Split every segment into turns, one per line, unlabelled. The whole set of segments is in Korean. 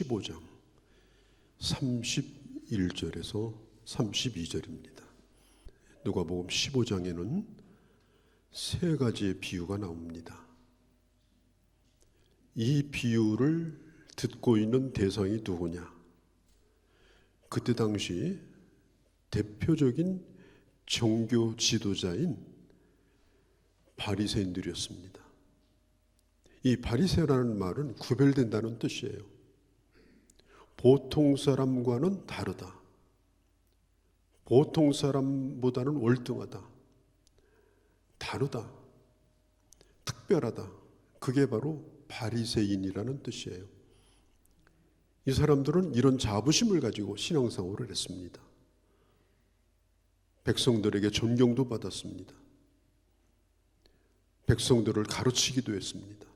15장 31절에서 32절입니다. 누가복음 15장에는 세 가지의 비유가 나옵니다. 이 비유를 듣고 있는 대상이 누구냐? 그때 당시 대표적인 종교 지도자인 바리새인들이었습니다. 이 바리새라는 말은 구별된다는 뜻이에요. 보통 사람과는 다르다. 보통 사람보다는 월등하다. 다르다. 특별하다. 그게 바로 바리새인이라는 뜻이에요. 이 사람들은 이런 자부심을 가지고 신앙생활을 했습니다. 백성들에게 존경도 받았습니다. 백성들을 가르치기도 했습니다.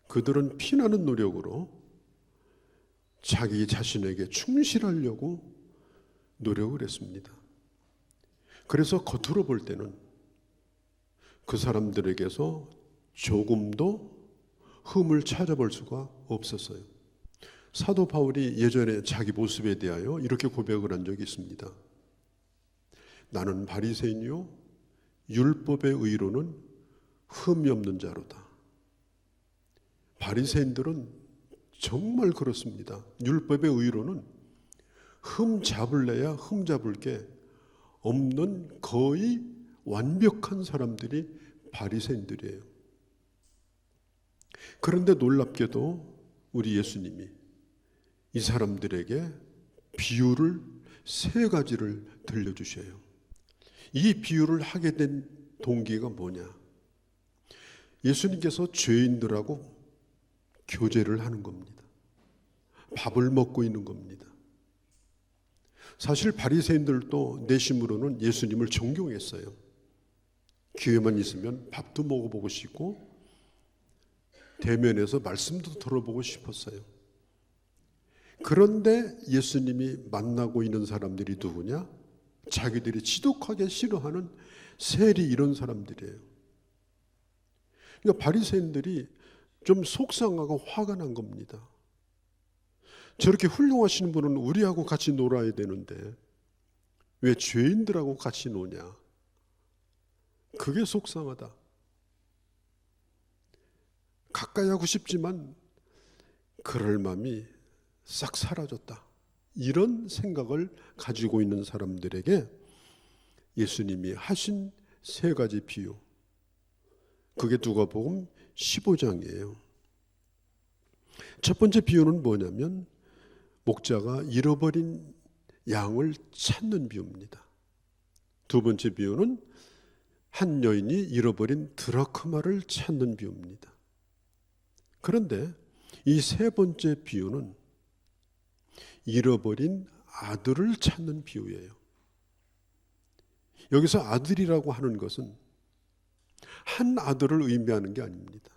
그들은 피나는 노력으로 자기 자신에게 충실하려고 노력을 했습니다. 그래서 겉으로 볼 때는 그 사람들에게서 조금도 흠을 찾아볼 수가 없었어요. 사도 바울이 예전에 자기 모습에 대하여 이렇게 고백을 한 적이 있습니다. 나는 바리새인이요 율법의 의로는 흠이 없는 자로다. 바리새인들은 정말 그렇습니다. 율법의 의로는 흠 잡을래야 흠 잡을 게 없는 거의 완벽한 사람들이 바리새인들이에요. 그런데 놀랍게도 우리 예수님이 이 사람들에게 비유를 세 가지를 들려주셔요. 이 비유를 하게 된 동기가 뭐냐? 예수님께서 죄인들하고 교제를 하는 겁니다. 밥을 먹고 있는 겁니다. 사실 바리새인들도 내심으로는 예수님을 존경했어요. 기회만 있으면 밥도 먹어보고 싶고 대면에서 말씀도 들어보고 싶었어요. 그런데 예수님이 만나고 있는 사람들이 누구냐? 자기들이 지독하게 싫어하는 세리 이런 사람들이에요. 그러니까 바리새인들이 좀 속상하고 화가 난 겁니다. 저렇게 훌륭하신 분은 우리하고 같이 놀아야 되는데 왜 죄인들하고 같이 노냐? 그게 속상하다. 가까이 하고 싶지만 그럴 마음이 싹 사라졌다. 이런 생각을 가지고 있는 사람들에게 예수님이 하신 세 가지 비유. 그게 누가복음 15장이에요. 첫 번째 비유는 뭐냐면 목자가 잃어버린 양을 찾는 비유입니다. 두 번째 비유는 한 여인이 잃어버린 드라크마를 찾는 비유입니다. 그런데 이 세 번째 비유는 잃어버린 아들을 찾는 비유예요. 여기서 아들이라고 하는 것은 한 아들을 의미하는 게 아닙니다.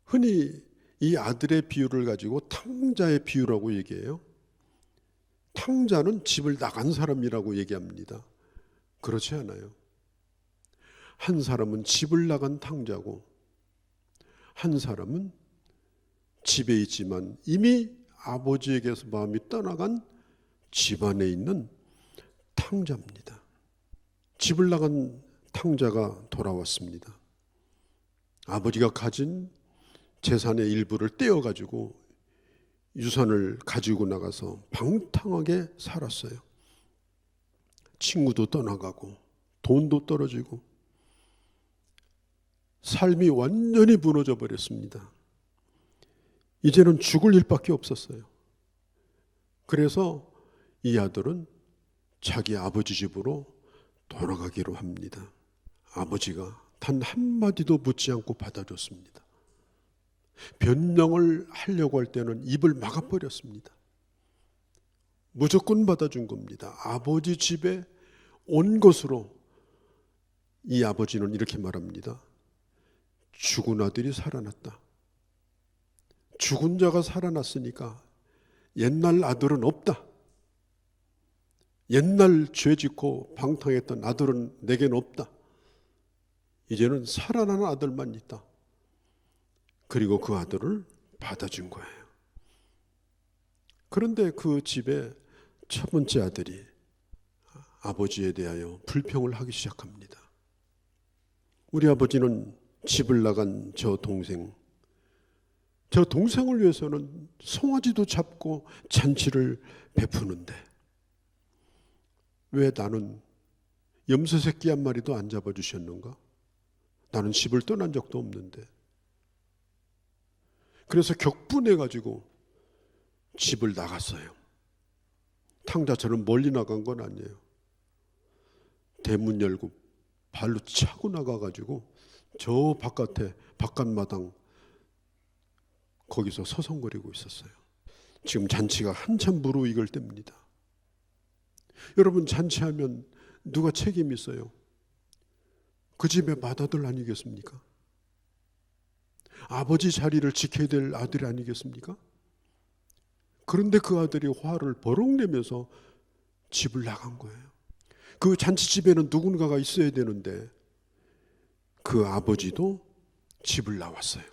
흔히 이 아들의 비유를 가지고 탕자의 비유라고 얘기해요. 탕자는 집을 나간 사람이라고 얘기합니다. 그렇지 않아요. 한 사람은 집을 나간 탕자고 한 사람은 집에 있지만 이미 아버지에게서 마음이 떠나간 집안에 있는 탕자입니다. 집을 나간 탕자가 돌아왔습니다. 아버지가 가진 재산의 일부를 떼어가지고 유산을 가지고 나가서 방탕하게 살았어요. 친구도 떠나가고 돈도 떨어지고 삶이 완전히 무너져 버렸습니다. 이제는 죽을 일밖에 없었어요. 그래서 이 아들은 자기 아버지 집으로 돌아가기로 합니다. 아버지가 단 한마디도 묻지 않고 받아줬습니다. 변명을 하려고 할 때는 입을 막아버렸습니다. 무조건 받아준 겁니다. 아버지 집에 온 것으로 이 아버지는 이렇게 말합니다. 죽은 아들이 살아났다. 죽은 자가 살아났으니까 옛날 아들은 없다. 옛날 죄 짓고 방탕했던 아들은 내게는 없다. 이제는 살아나는 아들만 있다. 그리고 그 아들을 받아준 거예요. 그런데 그 집의 첫 번째 아들이 아버지에 대하여 불평을 하기 시작합니다. 우리 아버지는 집을 나간 저 동생을 위해서는 송아지도 잡고 잔치를 베푸는데 왜 나는 염소 새끼 한 마리도 안 잡아주셨는가? 나는 집을 떠난 적도 없는데. 그래서 격분해가지고 집을 나갔어요. 탕자처럼 멀리 나간 건 아니에요. 대문 열고 발로 차고 나가가지고 저 바깥에 바깥마당 거기서 서성거리고 있었어요. 지금 잔치가 한참 무르익을 때입니다. 여러분, 잔치하면 누가 책임이 있어요? 그 집의 맏아들 아니겠습니까? 아버지 자리를 지켜야 될 아들이 아니겠습니까? 그런데 그 아들이 화를 버럭 내면서 집을 나간 거예요. 그 잔치집에는 누군가가 있어야 되는데 그 아버지도 집을 나왔어요.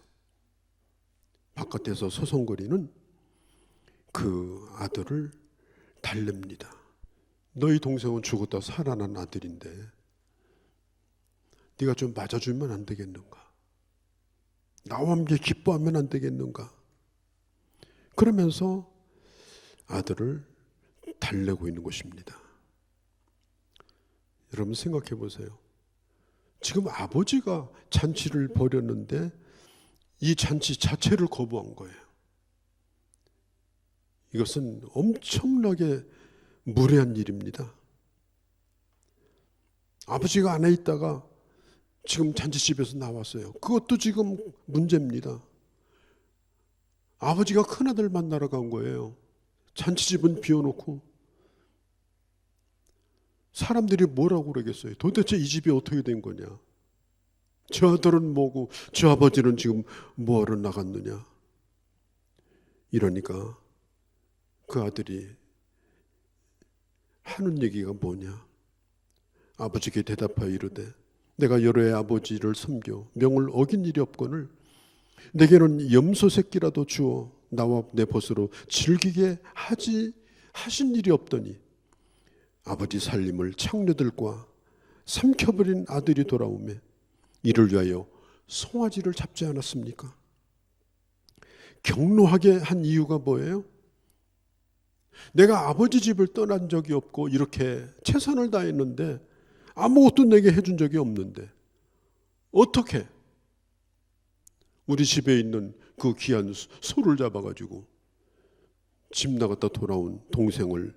바깥에서 서성거리는 그 아들을 달랩니다. 너희 동생은 죽었다 살아난 아들인데 네가 좀 맞아주면 안 되겠는가? 나와 함께 기뻐하면 안 되겠는가? 그러면서 아들을 달래고 있는 것입니다. 여러분 생각해 보세요. 지금 아버지가 잔치를 벌였는데 이 잔치 자체를 거부한 거예요. 이것은 엄청나게 무례한 일입니다. 아버지가 안에 있다가 지금 잔치집에서 나왔어요. 그것도 지금 문제입니다. 아버지가 큰아들 만나러 간 거예요. 잔치집은 비워놓고. 사람들이 뭐라고 그러겠어요? 도대체 이 집이 어떻게 된 거냐? 저 아들은 뭐고 저 아버지는 지금 뭐하러 나갔느냐? 이러니까 그 아들이 하는 얘기가 뭐냐? 아버지께 대답하여 이르되 내가 여러 해 아버지를 섬겨 명을 어긴 일이 없거늘 내게는 염소 새끼라도 주어 나와 내 벗으로 즐기게 하신 일이 없더니 아버지 살림을 창녀들과 삼켜버린 아들이 돌아오매 이를 위하여 송아지를 잡지 않았습니까? 경노하게 한 이유가 뭐예요? 내가 아버지 집을 떠난 적이 없고 이렇게 최선을 다했는데 아무것도 내게 해준 적이 없는데 어떻게 우리 집에 있는 그 귀한 소를 잡아가지고 집 나갔다 돌아온 동생을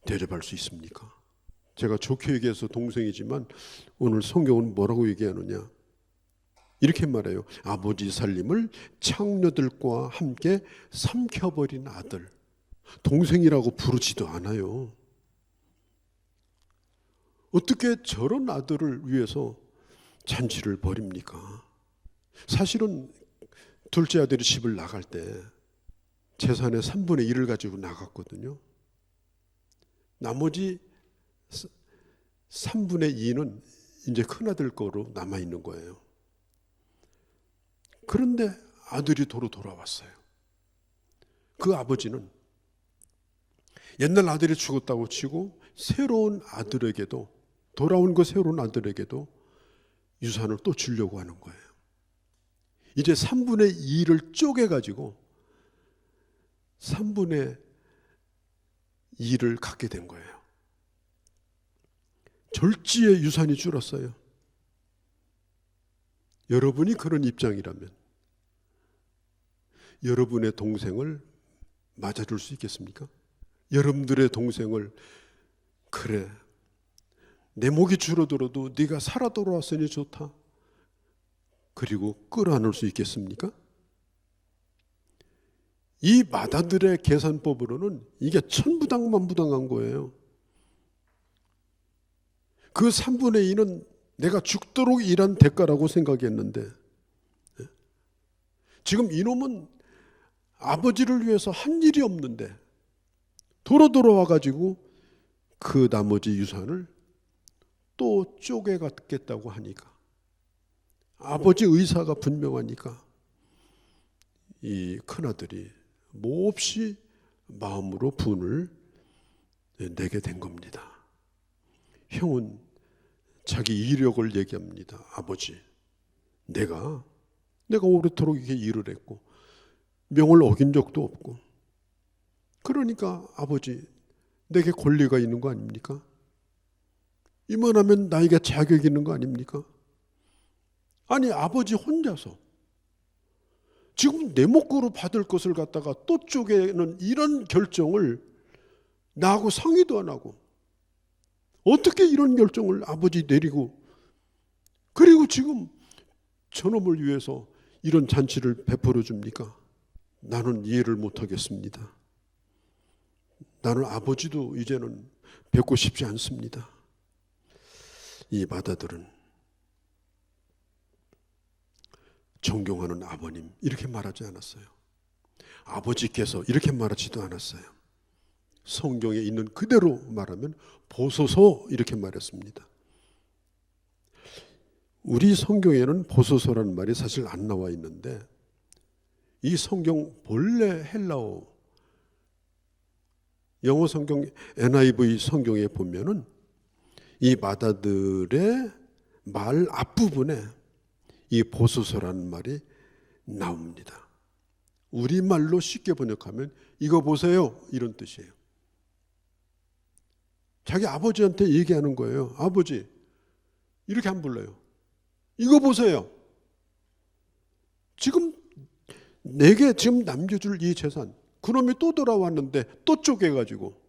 대접할 수 있습니까? 제가 좋게 얘기해서 동생이지만 오늘 성경은 뭐라고 얘기하느냐? 이렇게 말해요. 아버지 살림을 창녀들과 함께 삼켜버린 아들. 동생이라고 부르지도 않아요. 어떻게 저런 아들을 위해서 잔치를 벌입니까? 사실은 둘째 아들이 집을 나갈 때 재산의 3분의 1을 가지고 나갔거든요. 나머지 3분의 2는 이제 큰아들 거로 남아있는 거예요. 그런데 아들이 도로 돌아왔어요. 그 아버지는 옛날 아들이 죽었다고 치고 새로운 아들에게도 돌아온 그 새로운 아들에게도 유산을 또 주려고 하는 거예요. 이제 3분의 2를 쪼개가지고 3분의 2를 갖게 된 거예요. 졸지에 유산이 줄었어요. 여러분이 그런 입장이라면 여러분의 동생을 맞아줄 수 있겠습니까? 여러분들의 동생을 그래 내 목이 줄어들어도 네가 살아 돌아왔으니 좋다 그리고 끌어안을 수 있겠습니까? 이 맏아들의 계산법으로는 이게 천부당만부당한 거예요. 그 3분의 2는 내가 죽도록 일한 대가라고 생각했는데 지금 이놈은 아버지를 위해서 한 일이 없는데 돌아와가지고 그 나머지 유산을 또 쪼개갖겠다고 하니까 아버지 의사가 분명하니까 이 큰아들이 몹시 마음으로 분을 내게 된 겁니다. 형은 자기 이력을 얘기합니다. 아버지, 내가 오래도록 이렇게 일을 했고 명을 어긴 적도 없고, 그러니까 아버지, 내게 권리가 있는 거 아닙니까? 이만하면 나에게 자격이 있는 거 아닙니까? 아니, 아버지 혼자서 지금 내 몫으로 받을 것을 갖다가 또 쪼개는 이런 결정을 나하고 상의도 안 하고, 어떻게 이런 결정을 아버지 내리고, 그리고 지금 저놈을 위해서 이런 잔치를 베풀어 줍니까? 나는 이해를 못 하겠습니다. 나는 아버지도 이제는 뵙고 싶지 않습니다. 이 마다들은 존경하는 아버님 이렇게 말하지 않았어요. 아버지께서 이렇게 말하지도 않았어요. 성경에 있는 그대로 말하면 보소서 이렇게 말했습니다. 우리 성경에는 보소서라는 말이 사실 안 나와 있는데, 이 성경 본래 헬라어 영어 성경 NIV 성경에 보면은 이 마다들의 말 앞부분에 이 보소서라는 말이 나옵니다. 우리말로 쉽게 번역하면 이거 보세요 이런 뜻이에요. 자기 아버지한테 얘기하는 거예요. 아버지, 이렇게 안 불러요. 이거 보세요. 지금 내게 지금 남겨줄 이 재산, 그놈이 또 돌아왔는데 또 쪼개가지고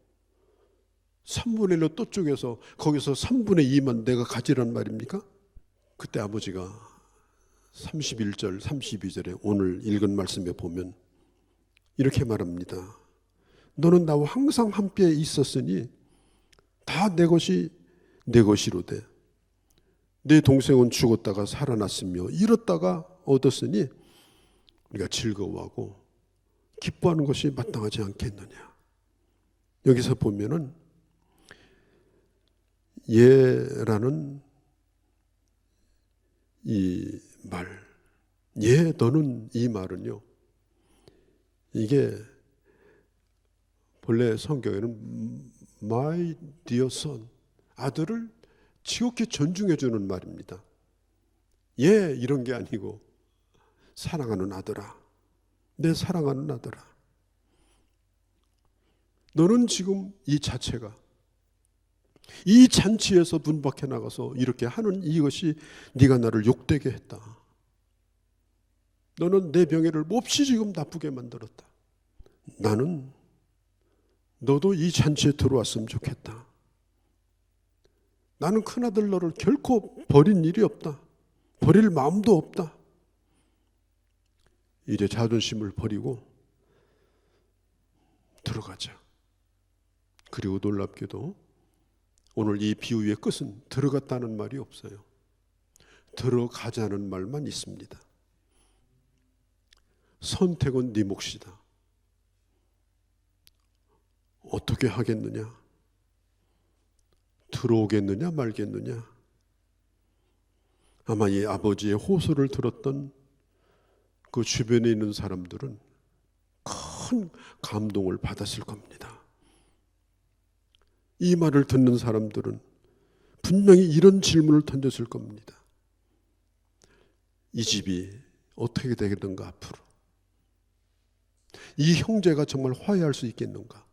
3분의 1로 또 쪼개서 거기서 3분의 2만 내가 가지란 말입니까? 그때 아버지가 31절 32절에 오늘 읽은 말씀에 보면 이렇게 말합니다. 너는 나와 항상 함께 있었으니 다 내 것이 내 것이로되 내 동생은 죽었다가 살아났으며 잃었다가 얻었으니 우리가 즐거워하고 기뻐하는 것이 마땅하지 않겠느냐. 여기서 보면은 예라는 이 말, 예 너는 이 말은요, 이게 본래 성경에는 My dear son, 아들을 지극히 존중해 주는 말입니다. 예 이런 게 아니고 사랑하는 아들아, 내 사랑하는 아들아, 너는 지금 이 자체가 이 잔치에서 눈 밖에 나가서 이렇게 하는 이것이 네가 나를 욕되게 했다. 너는 내 명예를 몹시 지금 나쁘게 만들었다. 나는 너도 이 잔치에 들어왔으면 좋겠다. 나는 큰아들 너를 결코 버린 일이 없다. 버릴 마음도 없다. 이제 자존심을 버리고 들어가자. 그리고 놀랍게도 오늘 이 비유의 끝은 들어갔다는 말이 없어요. 들어가자는 말만 있습니다. 선택은 네 몫이다. 어떻게 하겠느냐? 들어오겠느냐 말겠느냐? 아마 이 아버지의 호소를 들었던 그 주변에 있는 사람들은 큰 감동을 받았을 겁니다. 이 말을 듣는 사람들은 분명히 이런 질문을 던졌을 겁니다. 이 집이 어떻게 되겠는가 앞으로? 이 형제가 정말 화해할 수 있겠는가?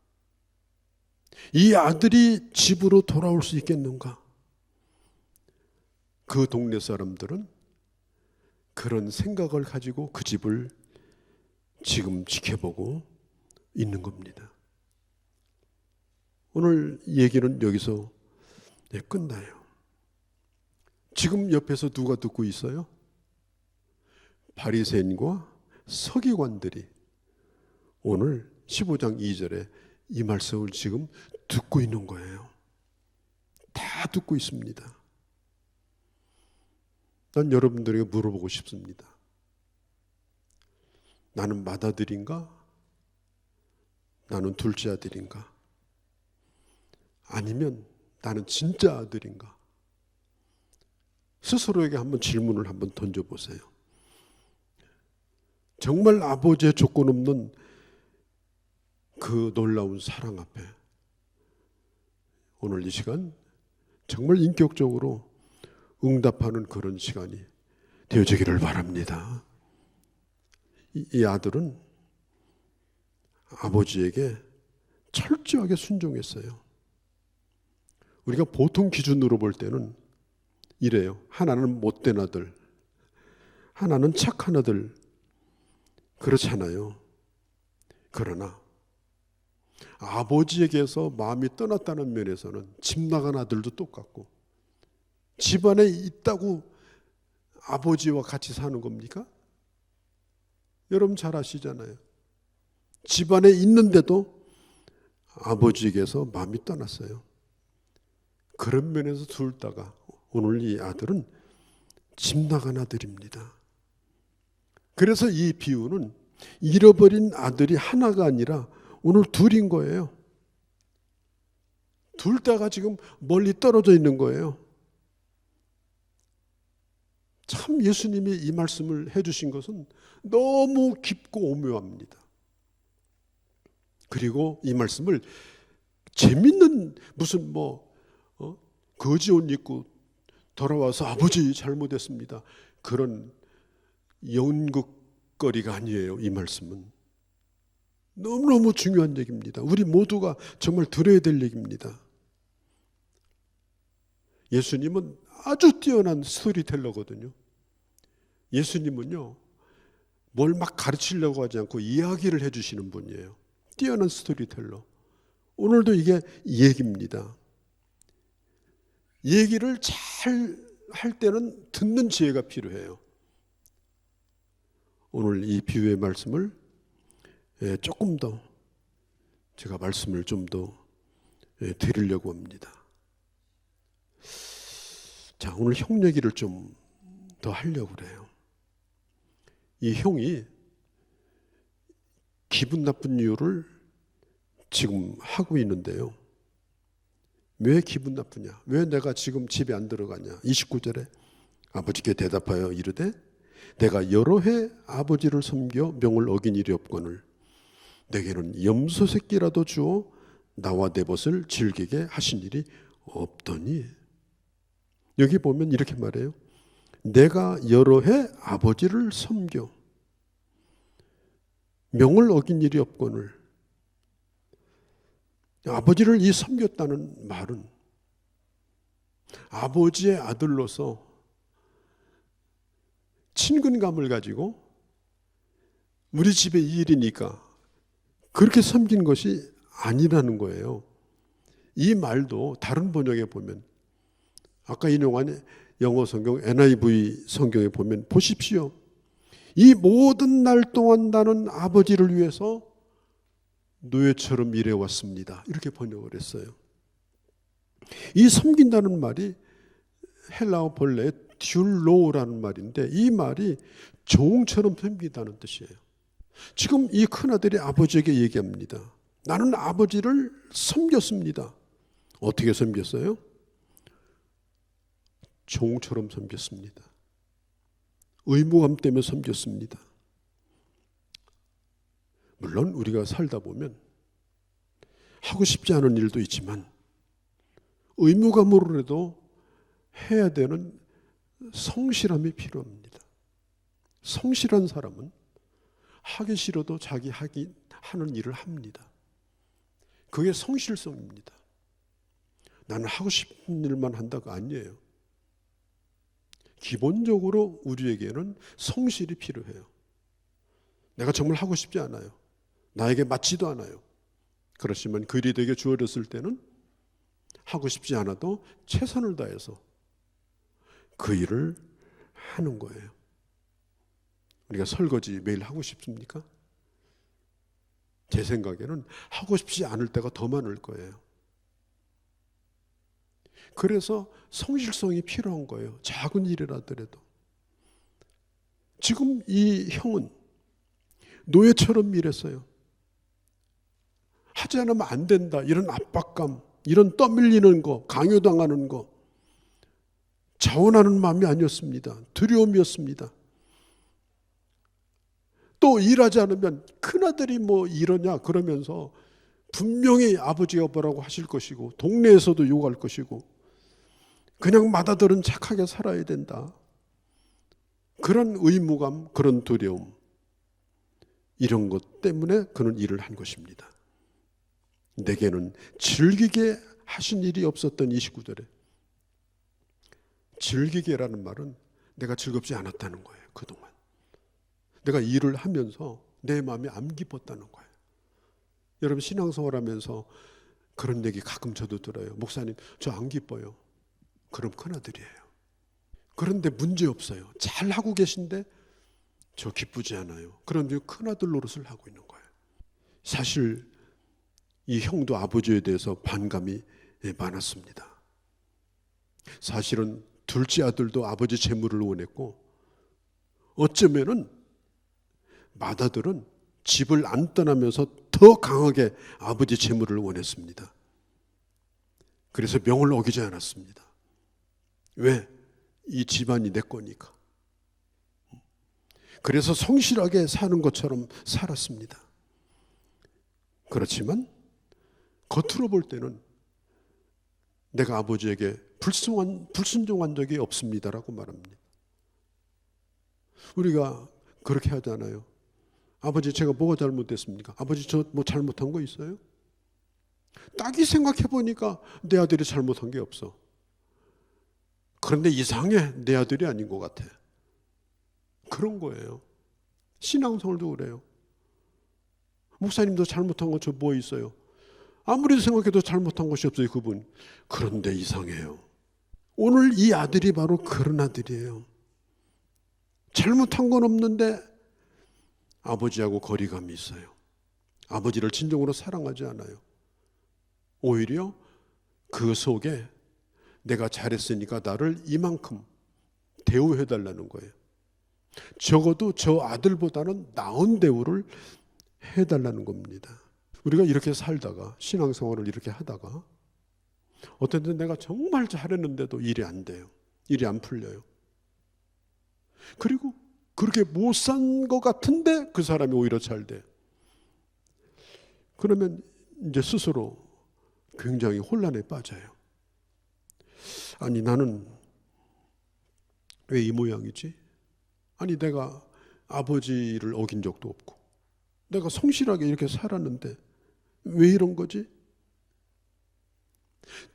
이 아들이 집으로 돌아올 수 있겠는가? 그 동네 사람들은 그런 생각을 가지고 그 집을 지금 지켜보고 있는 겁니다. 오늘 얘기는 여기서 끝나요. 지금 옆에서 누가 듣고 있어요? 바리새인과 서기관들이 오늘 15장 2절에 이 말씀을 지금 듣고 있는 거예요. 다 듣고 있습니다. 난 여러분들에게 물어보고 싶습니다. 나는 맏아들인가? 나는 둘째 아들인가? 아니면 나는 진짜 아들인가? 스스로에게 한번 질문을 한번 던져보세요. 정말 아버지의 조건 없는 그 놀라운 사랑 앞에 오늘 이 시간 정말 인격적으로 응답하는 그런 시간이 되어지기를 바랍니다. 이 아들은 아버지에게 철저하게 순종했어요. 우리가 보통 기준으로 볼 때는 이래요. 하나는 못된 아들, 하나는 착한 아들, 그렇잖아요. 그러나 아버지에게서 마음이 떠났다는 면에서는 집 나간 아들도 똑같고, 집안에 있다고 아버지와 같이 사는 겁니까? 여러분 잘 아시잖아요. 집안에 있는데도 아버지에게서 마음이 떠났어요. 그런 면에서 둘 다가 오늘 이 아들은 집 나간 아들입니다. 그래서 이 비유는 잃어버린 아들이 하나가 아니라 오늘 둘인 거예요. 둘 다가 지금 멀리 떨어져 있는 거예요. 참 예수님이 이 말씀을 해주신 것은 너무 깊고 오묘합니다. 그리고 이 말씀을 재밌는 무슨 거지 옷 입고 돌아와서 아버지 잘못했습니다, 그런 연극거리가 아니에요. 이 말씀은 너무너무 중요한 얘기입니다. 우리 모두가 정말 들어야 될 얘기입니다. 예수님은 아주 뛰어난 스토리텔러거든요. 예수님은요, 뭘 막 가르치려고 하지 않고 이야기를 해주시는 분이에요. 뛰어난 스토리텔러. 오늘도 이게 얘기입니다. 얘기를 잘 할 때는 듣는 지혜가 필요해요. 오늘 이 비유의 말씀을 조금 더 제가 말씀을 좀 더 드리려고 합니다. 자, 오늘 형 얘기를 좀 더 하려고 그래요. 이 형이 기분 나쁜 이유를 지금 하고 있는데요. 왜 기분 나쁘냐? 왜 내가 지금 집에 안 들어가냐? 29절에 아버지께 대답하여 이르되 내가 여러 해 아버지를 섬겨 명을 어긴 일이 없거늘 내게는 염소 새끼라도 주어 나와 내 벗을 즐기게 하신 일이 없더니. 여기 보면 이렇게 말해요. 내가 여러 해 아버지를 섬겨 명을 어긴 일이 없거늘. 아버지를 이 섬겼다는 말은 아버지의 아들로서 친근감을 가지고 우리 집의 일이니까 그렇게 섬긴 것이 아니라는 거예요. 이 말도 다른 번역에 보면, 아까 인용한 영어 성경 NIV 성경에 보면 보십시오. 이 모든 날 동안 나는 아버지를 위해서 노예처럼 일해왔습니다. 이렇게 번역을 했어요. 이 섬긴다는 말이 헬라어 본래 듀로라는 말인데, 이 말이 종처럼 섬긴다는 뜻이에요. 지금 이 큰아들이 아버지에게 얘기합니다. 나는 아버지를 섬겼습니다. 어떻게 섬겼어요? 종처럼 섬겼습니다. 의무감 때문에 섬겼습니다. 물론 우리가 살다 보면 하고 싶지 않은 일도 있지만 의무감으로라도 해야 되는 성실함이 필요합니다. 성실한 사람은 하기 싫어도 자기 하는 일을 합니다. 그게 성실성입니다. 나는 하고 싶은 일만 한다가 아니에요. 기본적으로 우리에게는 성실이 필요해요. 내가 정말 하고 싶지 않아요. 나에게 맞지도 않아요. 그렇지만 그 일이 내게 주어졌을 때는 하고 싶지 않아도 최선을 다해서 그 일을 하는 거예요. 우리가 설거지 매일 하고 싶습니까? 제 생각에는 하고 싶지 않을 때가 더 많을 거예요. 그래서 성실성이 필요한 거예요. 작은 일이라더라도. 지금 이 형은 노예처럼 일했어요. 하지 않으면 안 된다, 이런 압박감, 이런 떠밀리는 거, 강요당하는 거, 자원하는 마음이 아니었습니다. 두려움이었습니다. 또 일하지 않으면 큰아들이 뭐 이러냐 그러면서 분명히 아버지가 뭐라고 하실 것이고 동네에서도 욕할 것이고 그냥 맏아들은 착하게 살아야 된다. 그런 의무감, 그런 두려움, 이런 것 때문에 그는 일을 한 것입니다. 내게는 즐기게 하신 일이 없었던 29절에 즐기게라는 말은 내가 즐겁지 않았다는 거예요. 그동안 내가 일을 하면서 내 마음이 안 기뻤다는 거예요. 여러분 신앙생활 하면서 그런 얘기 가끔 저도 들어요. 목사님 저 안 기뻐요. 그럼 큰아들이에요. 그런데 문제 없어요. 잘하고 계신데 저 기쁘지 않아요. 그럼 큰아들 노릇을 하고 있는 거예요. 사실 이 형도 아버지에 대해서 반감이 많았습니다. 사실은 둘째 아들도 아버지 재물을 원했고 어쩌면은 맏아들은 집을 안 떠나면서 더 강하게 아버지 재물을 원했습니다. 그래서 명을 어기지 않았습니다. 왜? 이 집안이 내 거니까. 그래서 성실하게 사는 것처럼 살았습니다. 그렇지만 겉으로 볼 때는 내가 아버지에게 불순종한 적이 없습니다라고 말합니다. 우리가 그렇게 하잖아요. 아버지 제가 뭐가 잘못됐습니까? 아버지 저 뭐 잘못한 거 있어요? 딱히 생각해 보니까 내 아들이 잘못한 게 없어. 그런데 이상해. 내 아들이 아닌 것 같아. 그런 거예요. 신앙생활도 그래요. 목사님도 잘못한 거 저 뭐 있어요? 아무리 생각해도 잘못한 것이 없어요, 그분. 그런데 이상해요. 오늘 이 아들이 바로 그런 아들이에요. 잘못한 건 없는데 아버지하고 거리감이 있어요. 아버지를 진정으로 사랑하지 않아요. 오히려 그 속에 내가 잘했으니까 나를 이만큼 대우해달라는 거예요. 적어도 저 아들보다는 나은 대우를 해달라는 겁니다. 우리가 이렇게 살다가 신앙생활을 이렇게 하다가 어떤 때 내가 정말 잘했는데도 일이 안 돼요. 일이 안 풀려요. 그리고 그렇게 못 산 것 같은데 그 사람이 오히려 잘 돼. 그러면 이제 스스로 굉장히 혼란에 빠져요. 아니 나는 왜 이 모양이지? 아니 내가 아버지를 어긴 적도 없고 내가 성실하게 이렇게 살았는데 왜 이런 거지?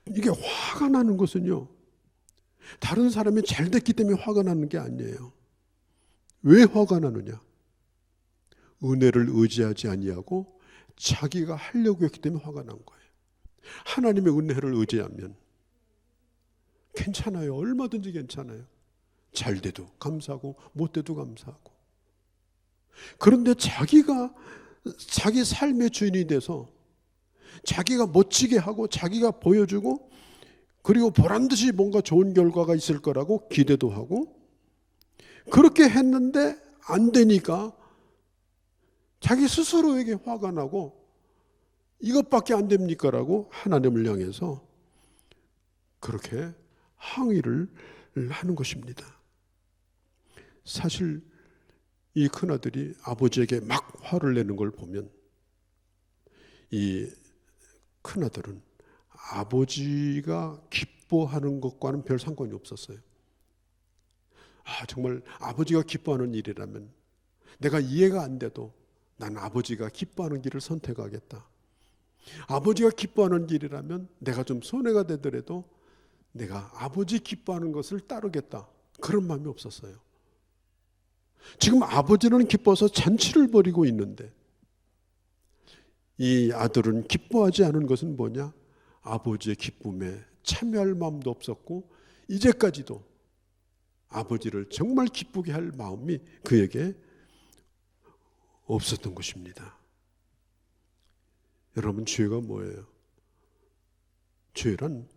이게 화가 나는 것은요, 다른 사람이 잘 됐기 때문에 화가 나는 게 아니에요. 왜 화가 나느냐? 은혜를 의지하지 아니하고 자기가 하려고 했기 때문에 화가 난 거예요. 하나님의 은혜를 의지하면 괜찮아요. 얼마든지 괜찮아요. 잘 돼도 감사하고 못 돼도 감사하고. 그런데 자기가 자기 삶의 주인이 돼서 자기가 멋지게 하고 자기가 보여주고 그리고 보란듯이 뭔가 좋은 결과가 있을 거라고 기대도 하고 그렇게 했는데 안 되니까 자기 스스로에게 화가 나고 이것밖에 안 됩니까? 라고 하나님을 향해서 그렇게 항의를 하는 것입니다. 사실 이 큰아들이 아버지에게 막 화를 내는 걸 보면 이 큰아들은 아버지가 기뻐하는 것과는 별 상관이 없었어요. 정말 아버지가 기뻐하는 일이라면 내가 이해가 안 돼도 난 아버지가 기뻐하는 길을 선택하겠다. 아버지가 기뻐하는 길이라면 내가 좀 손해가 되더라도 내가 아버지 기뻐하는 것을 따르겠다. 그런 마음이 없었어요. 지금 아버지는 기뻐서 잔치를 벌이고 있는데 이 아들은 기뻐하지 않은 것은 뭐냐? 아버지의 기쁨에 참여할 마음도 없었고 이제까지도 아버지를 정말 기쁘게 할 마음이 그에게 없었던 것입니다. 여러분, 죄가 뭐예요? 죄란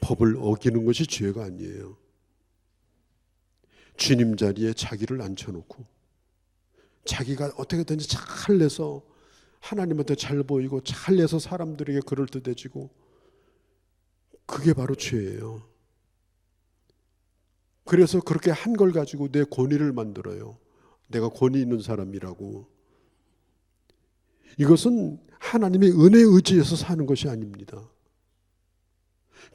법을 어기는 것이 죄가 아니에요. 주님 자리에 자기를 앉혀놓고 자기가 어떻게든지 잘 내서 하나님한테 잘 보이고 잘 내서 사람들에게 그럴듯해지고 그게 바로 죄예요. 그래서 그렇게 한 걸 가지고 내 권위를 만들어요. 내가 권위 있는 사람이라고. 이것은 하나님의 은혜에 의지해서 사는 것이 아닙니다.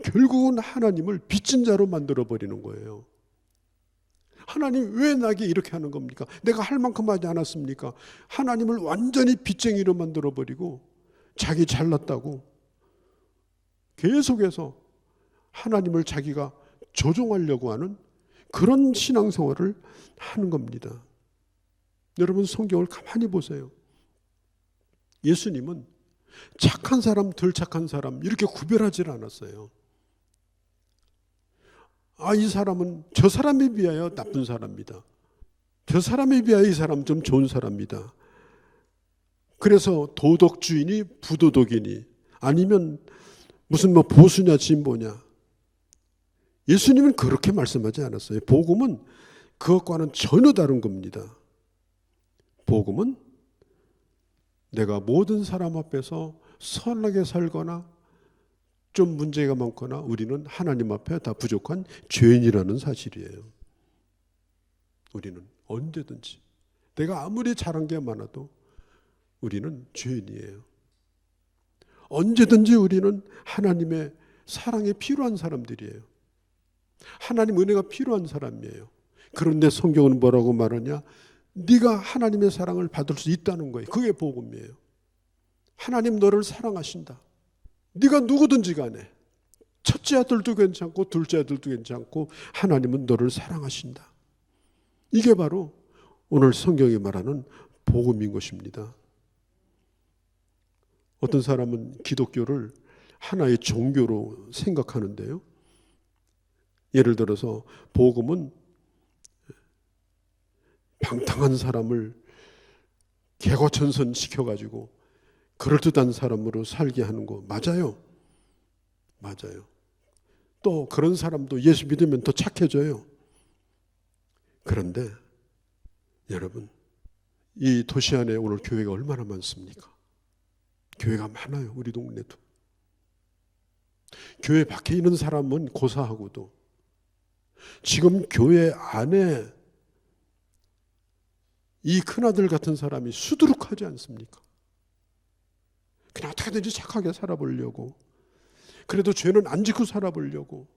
결국은 하나님을 빚진 자로 만들어버리는 거예요. 하나님 왜 나에게 이렇게 하는 겁니까? 내가 할 만큼 하지 않았습니까? 하나님을 완전히 빚쟁이로 만들어버리고 자기 잘났다고 계속해서 하나님을 자기가 조종하려고 하는 그런 신앙생활을 하는 겁니다. 여러분 성경을 가만히 보세요. 예수님은 착한 사람, 덜 착한 사람 이렇게 구별하지 않았어요. 이 사람은 저 사람에 비하여 나쁜 사람이다. 저 사람에 비하여 이 사람은 좀 좋은 사람이다. 그래서 도덕주의니 부도덕이니 아니면 무슨 보수냐 진보냐. 예수님은 그렇게 말씀하지 않았어요. 복음은 그것과는 전혀 다른 겁니다. 복음은 내가 모든 사람 앞에서 선하게 살거나 좀 문제가 많거나 우리는 하나님 앞에 다 부족한 죄인이라는 사실이에요. 우리는 언제든지 내가 아무리 잘한 게 많아도 우리는 죄인이에요. 언제든지 우리는 하나님의 사랑이 필요한 사람들이에요. 하나님 은혜가 필요한 사람이에요. 그런데 성경은 뭐라고 말하냐? 네가 하나님의 사랑을 받을 수 있다는 거예요. 그게 복음이에요. 하나님 너를 사랑하신다. 네가 누구든지 간에 첫째 아들도 괜찮고 둘째 아들도 괜찮고 하나님은 너를 사랑하신다. 이게 바로 오늘 성경이 말하는 복음인 것입니다. 어떤 사람은 기독교를 하나의 종교로 생각하는데요. 예를 들어서 복음은 방탕한 사람을 개과천선 시켜가지고 그럴듯한 사람으로 살게 하는 거 맞아요. 맞아요. 또 그런 사람도 예수 믿으면 더 착해져요. 그런데 여러분, 이 도시 안에 오늘 교회가 얼마나 많습니까? 교회가 많아요. 우리 동네도. 교회 밖에 있는 사람은 고사하고도 지금 교회 안에 이 큰아들 같은 사람이 수두룩하지 않습니까? 그냥 어떻게든지 착하게 살아보려고, 그래도 죄는 안 짓고 살아보려고.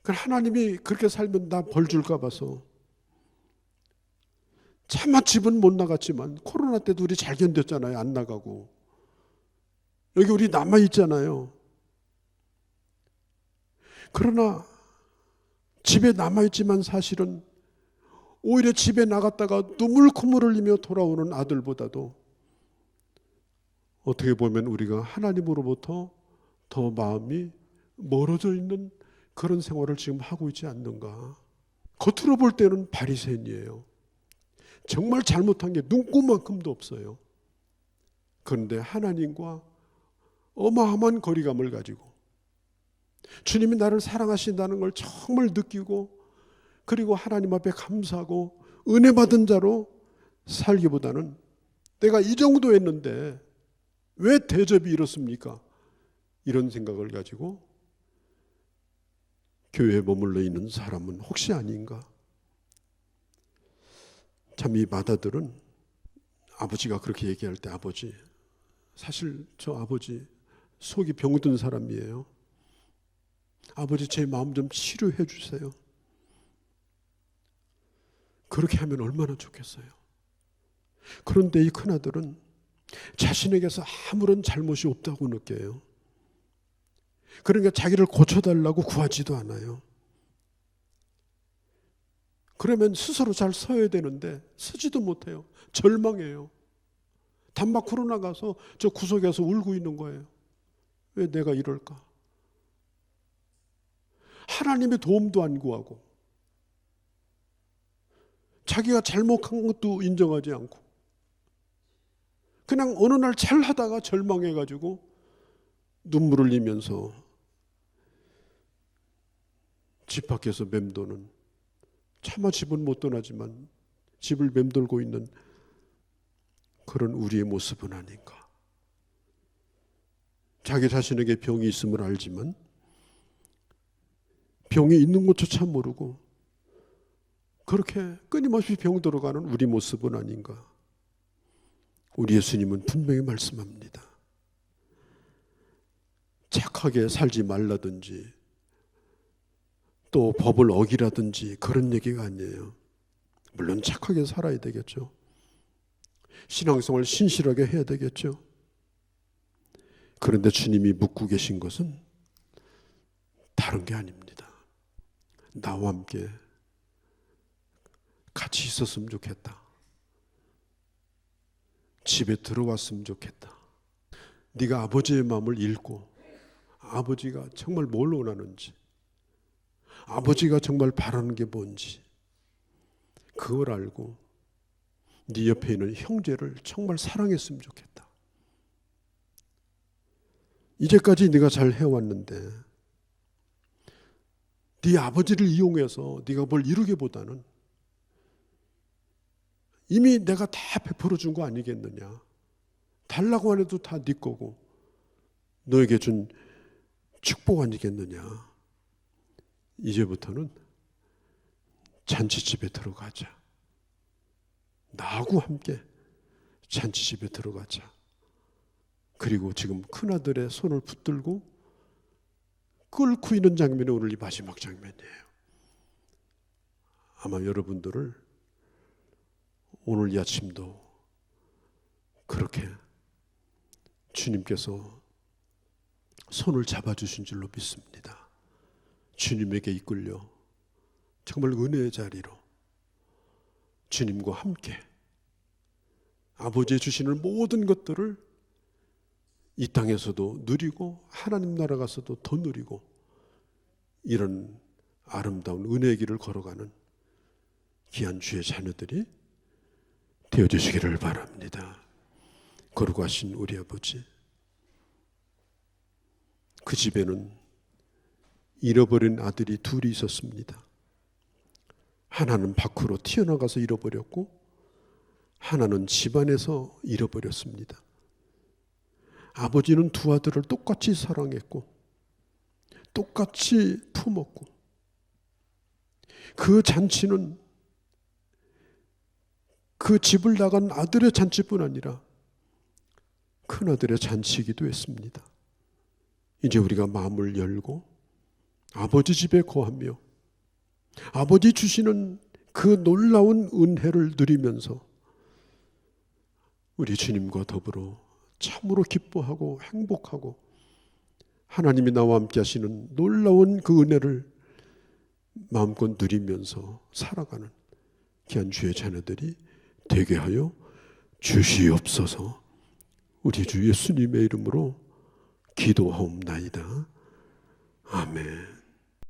하나님이 그렇게 살면 나 벌 줄까 봐서 차마 집은 못 나갔지만 코로나 때도 우리 잘 견뎠잖아요. 안 나가고. 여기 우리 남아있잖아요. 그러나 집에 남아있지만 사실은 오히려 집에 나갔다가 눈물 콧물 흘리며 돌아오는 아들보다도 어떻게 보면 우리가 하나님으로부터 더 마음이 멀어져 있는 그런 생활을 지금 하고 있지 않는가. 겉으로 볼 때는 바리새인이에요. 정말 잘못한 게 눈꼽만큼도 없어요. 그런데 하나님과 어마어마한 거리감을 가지고 주님이 나를 사랑하신다는 걸 정말 느끼고, 그리고 하나님 앞에 감사하고 은혜 받은 자로 살기보다는 내가 이 정도 했는데 왜 대접이 이렇습니까? 이런 생각을 가지고 교회에 머물러 있는 사람은 혹시 아닌가? 참 이 마다들은 아버지가 그렇게 얘기할 때, 아버지, 사실 저 아버지 속이 병든 사람이에요. 아버지 제 마음 좀 치료해 주세요. 그렇게 하면 얼마나 좋겠어요. 그런데 이 큰아들은 자신에게서 아무런 잘못이 없다고 느껴요. 그러니까 자기를 고쳐달라고 구하지도 않아요. 그러면 스스로 잘 서야 되는데 서지도 못해요. 절망해요. 단박으로 나가서 저 구석에서 울고 있는 거예요. 왜 내가 이럴까? 하나님의 도움도 안 구하고 자기가 잘못한 것도 인정하지 않고 그냥 어느 날 잘하다가 절망해가지고 눈물을 흘리면서 집 밖에서 맴도는, 차마 집은 못 떠나지만 집을 맴돌고 있는 그런 우리의 모습은 아닌가. 자기 자신에게 병이 있음을 알지만 병이 있는 것조차 모르고 그렇게 끊임없이 병들어가는 우리 모습은 아닌가. 우리 예수님은 분명히 말씀합니다. 착하게 살지 말라든지 또 법을 어기라든지 그런 얘기가 아니에요. 물론 착하게 살아야 되겠죠. 신앙생활 신실하게 해야 되겠죠. 그런데 주님이 묻고 계신 것은 다른 게 아닙니다. 나와 함께 같이 있었으면 좋겠다. 집에 들어왔으면 좋겠다. 네가 아버지의 마음을 읽고 아버지가 정말 뭘 원하는지, 아버지가 정말 바라는 게 뭔지 그걸 알고 네 옆에 있는 형제를 정말 사랑했으면 좋겠다. 이제까지 네가 잘 해왔는데 네 아버지를 이용해서 네가 뭘 이루기보다는 이미 내가 다 베풀어 준 거 아니겠느냐. 달라고 안 해도 다 네 거고 너에게 준 축복 아니겠느냐. 이제부터는 잔치집에 들어가자. 나하고 함께 잔치집에 들어가자. 그리고 지금 큰아들의 손을 붙들고 끌고 있는 장면이 오늘 이 마지막 장면이에요. 아마 여러분들을 오늘 이 아침도 그렇게 주님께서 손을 잡아주신 줄로 믿습니다. 주님에게 이끌려 정말 은혜의 자리로 주님과 함께 아버지의 주시는 모든 것들을 이 땅에서도 누리고 하나님 나라 가서도 더 누리고 이런 아름다운 은혜의 길을 걸어가는 귀한 주의 자녀들이 되어주시기를 바랍니다. 거룩하신 우리 아버지, 그 집에는 잃어버린 아들이 둘이 있었습니다. 하나는 밖으로 튀어나가서 잃어버렸고 하나는 집안에서 잃어버렸습니다. 아버지는 두 아들을 똑같이 사랑했고 똑같이 품었고 그 잔치는 그 집을 나간 아들의 잔치뿐 아니라 큰아들의 잔치이기도 했습니다. 이제 우리가 마음을 열고 아버지 집에 거하며 아버지 주시는 그 놀라운 은혜를 누리면서 우리 주님과 더불어 참으로 기뻐하고 행복하고 하나님이 나와 함께 하시는 놀라운 그 은혜를 마음껏 누리면서 살아가는 귀한 주의 자녀들이 되게 하여 주시옵소서. 우리 주 예수님의 이름으로 기도하옵나이다. 아멘.